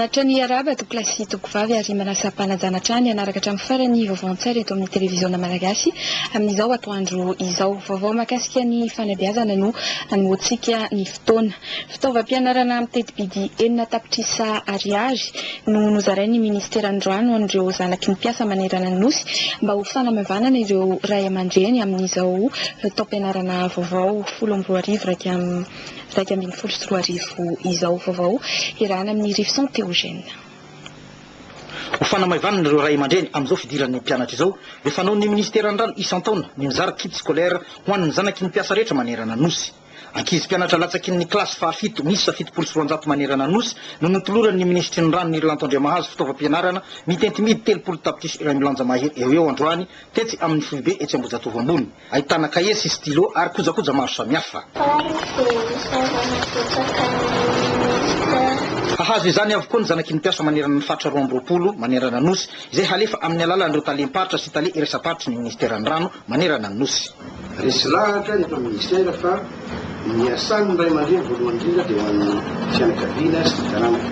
Mianatra ny araba to klasy toko vavy ary manasa mpanajanatrany anaraka hatramin'ny farany vaovaon-tsaina eto amin'ny televiziona malagasy amin'izao atoandro izao. Vaovao mahakasika ny fanabeazana no anoantsika ny fotoana. Fitaovam-pianarana amin'ny teti-bidy 4 tapitrisa ariary no nozarain'ny ministeran-droano an'ireo zanaky ny mpiasa manerana ny nosy mba ho fanamavanana ireo ray aman-dreny amin'izao taom-pianarana vaovao 12 raika ambin'ny 13 izao vaovao irana amin'ny Rifson Théogène. Ho fanamavanana ireo ray aman-dreny amin'izao fidiran'ny mpianatra izao dia fanaon'ny ministeran-drano isan-taona ny mizara kit scolaire ho an'ny zanaky ny mpiasa rehetra manerana nosy. Ankizy mpianatra latsaky ny klasy fahafito misy 700 manerana nosy no notoloran'ny ministry ny rano ny Irlanto Andriamahazo fitaovam-pianarana mitentimidy 30 tapitrisa iray milanja mahery eo androany tetsy amin'ny Foibe etsy Ambojatova ambony. Ahitana kahier sy stylo ary kojakoja maro samihafa. Hahazo izany avokoa ny zanaky ny mpiasa manerana ny fatra 20 manerana nosy izay halefa amin'ny alalan'ireo talim-paritra sy tale iresa-paritry ny ministeran rano manerana ny nosy. Resy lahatra eto amin'ny ministera fa ny asan'ny ray aman-dreny voalohany indrindra dia ho an'ny fianakaviana sy taranaka.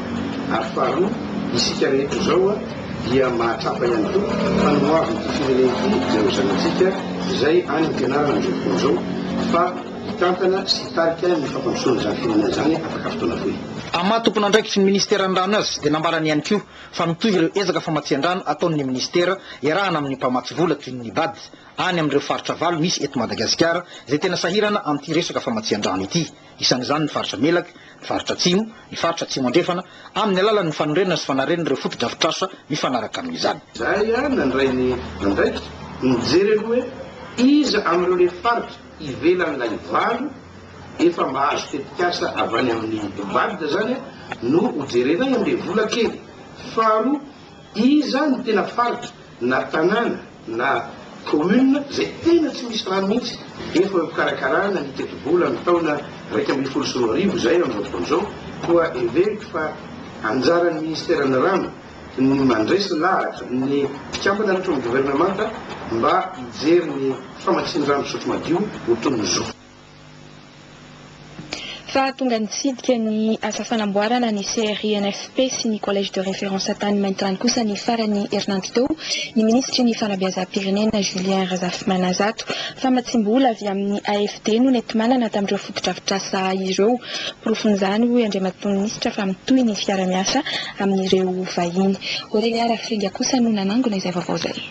Ary faharoa isika rehetra zao dia mahatsapa ihany koa fanoavy ny firenena ity izay ho zanantsika izay any ampianarana amin'izao fotoana izao fa hitantana sy hitarika ny fampandrosoana izany firenena izany afaka fotoana fohy. Ama tompon'andraikitry ny ministeran-drano azy dia nambarany ihany koa fa mitohy ireo ezaka famatsian-drano ataon'ny ministera iarahana amin'ny mpamatsy vola toy ny bady any amin'ireo faritra valo misy eto Madagasikara izay tena sahirana amin'ity resaka famatsian-drano ity. Isan'izany ny faritra Melaky, ny faritra Atsimo, ny faritra Atsimo Andrefana amin'ny alalan'ny fanondrenana sy fanarenana ireo foto-drafitrasa mifanaraka amin'izany. Zay nandray ny andraikitra mijery aloha hoe iza amin'ireo le faritra ivelan'ilay valo efa mahazo tetikasa avy any amin'ny valida zany no hojerena amin'ilay vola kely. Faharoa iza ny tena faritra na tanàna na commune zay tena tsy misy rano mihitsy efa fikarakarana ny teti-bola ny taona 2012 zay amin'izao fotoana izao koa everiko fa anjaran'ny ministeran'ny rano ny mandresy lahatra ny mpikambana rehetra amin'ny gouvernemanta mba hijery ny famatsian-drano sotro madio ho toy ny zo. Fa tonga nitsidika ny asa fanamboarana ny CRINFP sy ny collège de référence tany Maintrano kosa ny farany herinandro teo ny ministry ny fanabeazam-pirenena Julien Razafimanazato fa matsimbola avy amin'ny AFD no nety manana tamin'ireo foto-drafitrasa ireo porofon'izany hoe andriamatoa minisitra fa mitohy ny fiara-miasa amin'ireo vahiny. Aurélia Rafringa kosa no nanangona izay vaovao zay.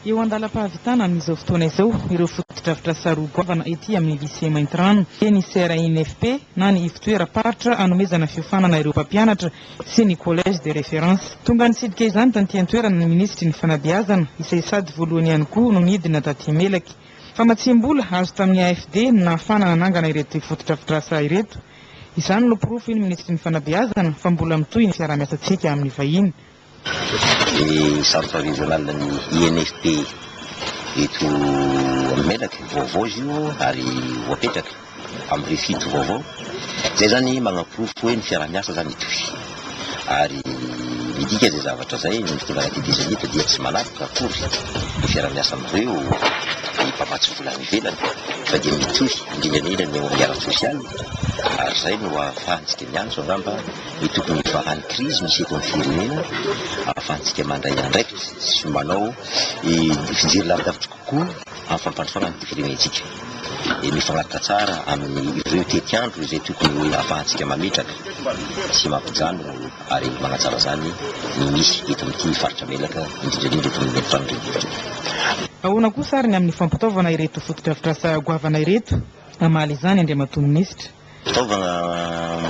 Eo andalam-pahavitana amin'izao fotoana izao ireo foto-drafitrasa roa goavana ety amin'ny lycée Maintrano ny CRINFP na ny fitoeram-paritra anomezana fiofanana ireo mpampianatra sy ny collège de référence. Tonga nitsidika izany taty an-toerana ny ministry ny fanabeazana izay sady voalohany ihany koa no nidina taty Melaky. Fa matsimbola azo tamin'ny AFD no nahafanana nangana ireto foto-drafitrasa ireto. Izany no porofo ny ministry ny fanabeazana fa mbola mitohy ny fiara-miasantsika amin'ny vahiny. Centre régional ny INFP eto amin'ny Melaky vaovao izy io ary voapetraka amin'ny fito vaovao zay zany magnaporofo hoe ny fiara-miasa zany itohy ary midika zay zavatra zay ny fitongana tedizanita dia tsy manapaka akory ny fiara-miasa amin'ireo ny mpamatsy vola ivelany fa dia mitohy indrindrandrindra ny ara-sosialy ary zay no ahafahantsika miantso angamba ny tokony fahany krizy misy eto amin'ny firenena ahafahantsika mandray andraikitra sy manao fijery lavidavitra kokoa amin'ny fampandrosoana ny firenentsika mifanaraka tsara amin'ny ireo tetiandro izay tokony ahafahantsika mametraka sy mampijano ary magnatsara zany ny misy eto amin'ity faritra Melaka indrindrandrindra eto amin'ny Maintrano. Ahoana kosa ary ny amin'ny fampitaovana ireto foto-drafitrasa goavana ireto amaly izany andriamatoa minisitra. Fitaovana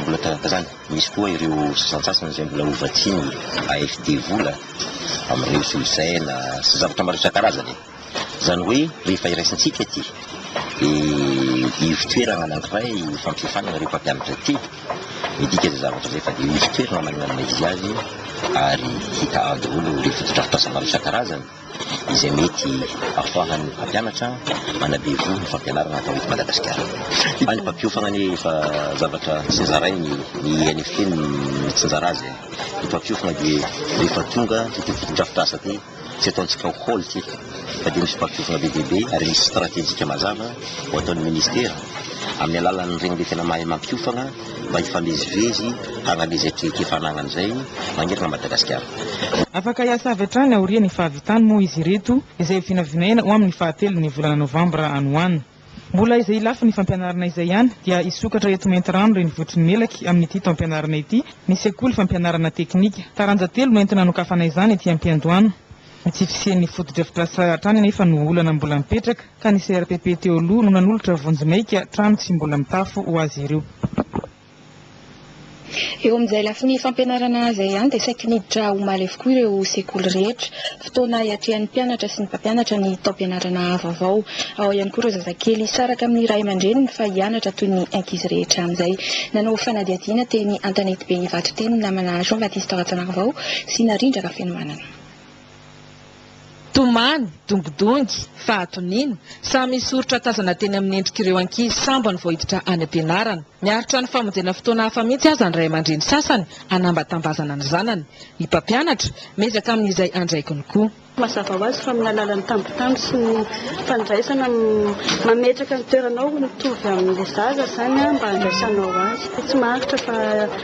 mbola tahaka zany misy koa ireo sasantsasany izay mbola ovatsiny AFD vola amin'ireo solosaina sy zavatra maro isan-karazany. Zany hoe rehefa iraisantsika ity io fitoerana anankiray fampiofanana ireo mpampianatra ity midika zay zavatra zay fa dia io fitoerana magnanana izy azy ary hita androlo ireo foto-drafitrasa maro isan-karazany izay mety ahafahan'ny mpampianatra manabe vola ny fampianarana atao eto Madagasikara. Any mpampiofana ny efa zavatra tsinjarainy ny INFP mitsinjara azy. Ny mpampiofana dia rehefa tonga ity foto-drafitrasa ty tsy ataontsika hôly ty fa dia misy mpampiofana bebe ary misy stratégique mazava ho ataon'ny ministera amin'ny alalan'regny le tena mahay mampiofana mba hifamezivezy hanalezetrety efananana izay mangerana Madagasikara. Afaka hiasa avy hatrany aoriany fahavitany moa izy ireto izay vinavinaina ho amin'ny fahatelo ny volana novambra any ho any. Mbola izay lafy ny fampianarana izay ihany dia isokatra eto Maintirano reny Votry Melaky amin'ny ity taom-pianarana ity ny sekoly fampianarana teknika. Taranja telo no entina nokafana izany ety Ampiandohana. Mitsifisian'ny foto-drafitrasa hatrany nefa no olana mbola mipetraka ka ny CRPP teo aloha no nanolotra vonjimaika trano tsy mbola mitafo ho azy ireo. Eo amin'izay lafy ny fampianarana izay ihany dia saika niditra omaly avokoa ireo sekoly rehetra. Fotoana hiatrehan'ny mpianatra sy ny mpampianatra ny taom-pianarana vaovao. Ao ihany koa ireo zazakely saraka amin'ny ray aman-dreniny fa hianatra toy ny ankizy rehetra amin'izay. Nanao fanadihadiana teny Antanety be Ivatry teny namana Jean Baptiste Ratsanarivao sy Narindra Rafenomanana. Tomany, dongodongy, fahatonina, samy soritra tazana teny amin'ny endrik'ireo ankizy sambany vao hiditra any ampianarana. Miaritra ny famonjena fotoana hafa mihitsy aza ny ray aman-dreny sasany anambatambazana ny zanany. Ny mpampianatra mezaka amin'izay andraikiny koa. Mazava ho azy fa amin'ny alalan'ny tambitamby sy ny fandraisana mametraka ny toeranao mitovy amin'ilay zaza izany mba handraisanao azy. Tsy maharitra fa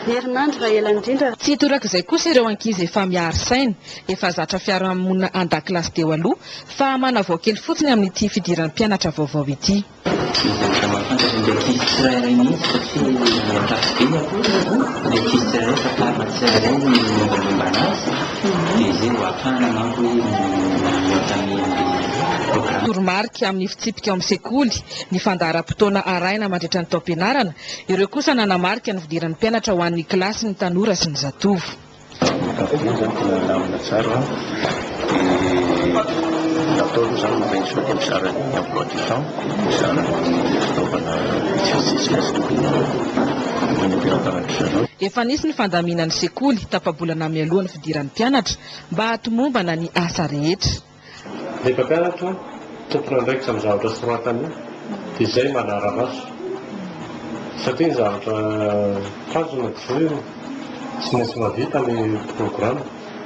ny herinandro raha ela indrindra. Tsy torak'izay kosa ireo ankizy efa miaro saina, efa zatra fiarahamonina an-dakilasy teo aloha fa manavao kely fotsiny amin'ity fidiran'ny mpianatra vaovao ity. Toromarika amin'ny fitsipika amin'ny sekoly ny fandaharam-potoana araina mandritra ny taom-pianarana, ireo kosa nanamarika ny fidiran'ny mpianatra ho an'ny kilasy ny tanora sy ny zatovo. Efa nisy ny fandaminan'ny sekoly tapabolana mialohan'ny fidiran'ny mpianatra mba hatomombana ny asa rehetra. Ny mpampianatra tompona ndraikitra amin'ny zavatra soratany dia izay manara-maso satria ny zavatra tanjona dia tsy maintsy mavita ny programa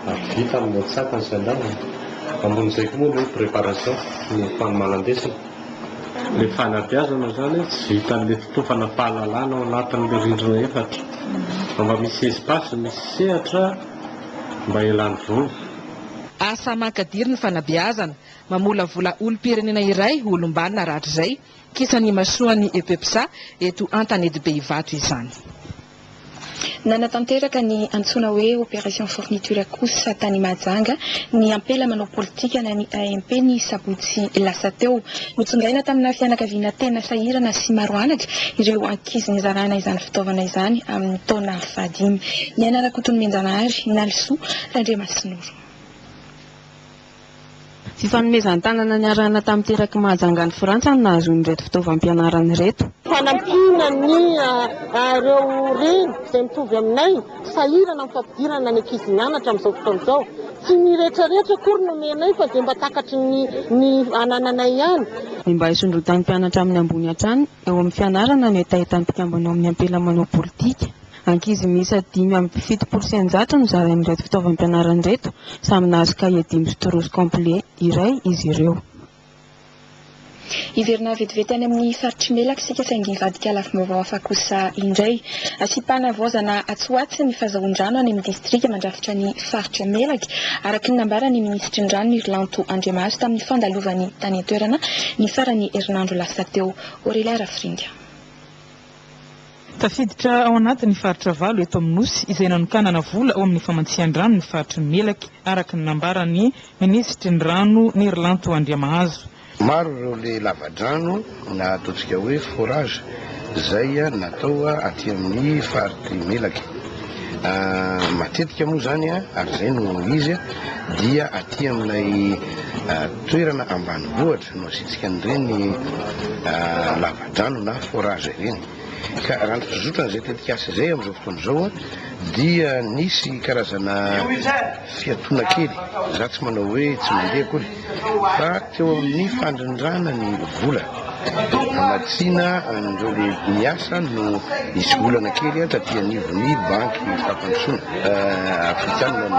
ary vita amin'ny atsaka ny fianarana. Ambon'izay koa moa ny préparation ny fanomanandesina. Ny fanabeazana zany tsy vita amin'ny fitofana fahalalana ao anatin'ilay rindrina efatra. Mba misy espace, misy sehatra mba ialany voly. Asa mankadiry ny fanabeazana, mamolavola olom-pirenena iray olom-banina rahatr'izay, kisa ny masoan'ny EPEPSA eto Antanety be Ivato izany. Nanatanteraka ny antsoina hoe opération fourniture kosa tany Mahajanga ny ampela manao politika na ny AMP ny sabotsy lasa teo. Notsongaina tamina fianakaviana tena sahirana sy maro anatra ireo ankizy nizarana izany fitaovana izany amin'ny taona 5. Ny anarakotony Menjanahary Nalisoa Randremasinoro. Fifanomezan-tanana ny arahana tamin'ny teraka Mahajanga ny Frantsa no nahazo reto fitaovam-pianarana reto. Fanampiana ny ireo reny izay mitovy aminay sahirana amin'ny fampidirana ny ankizy mianatra amin'izao fotoana izao. Tsy ny rehetrarehetra kory no menay fa dia mba takatry ny anananay ihany. Mba hisondrotan'ny mpianatra amin'ny ambony hatrany eo amin'ny fianarana no etahetan'ny mpikambana amin'ny ampela manao politika. Ankizy miisa 5.7% no zary amin'ireto fitaovam-pianarana reto, samy nahazo kahie 5 sy trousse complet iray izy ireo. Iverina vetivety any amin'ny faritry Melaky sika saingy mivadika lafim-baovao hafa kosa indray. Asipana vozana Atsoatsy ny fahazahoan-drano any amin'ny distrika mandrafitra ny faritry Melaky araka ny nambarany ministry ny rano Irlanto Andriamaso tamin'ny fandalovany tany an-toerana ny farany herinandro lasa teo. Aurélia Rafringa. Tafiditra ao anatin'ny faritra valo eto amin'ny nosy izay nanokanana vola ao amin'ny famantsian-drano ny faritry Melaky araka ny nambarany ministry ny rano ny Irlanto Andriamaso. Maro ireo le lavadrano na ataontsika hoe forage izay natao aty amin'ny faritry Melaky. Matetika moa zany ary izay no izy dia aty amin'ilay toerana ambanivohitra no asitsika an'ireny lavadrano na forage ireny. Ka raha ny fizotrana izay tetikasa izay amin'izao fotoana izao dia nisy karazana fiatoana kely, za tsy manao hoe tsy mandeha akory fa teo amin'ny fandrindrana ny vola amatsiana an'ireo le miasa no nisy olana kely taty anivon'ny banky fampandrosoana afrikanina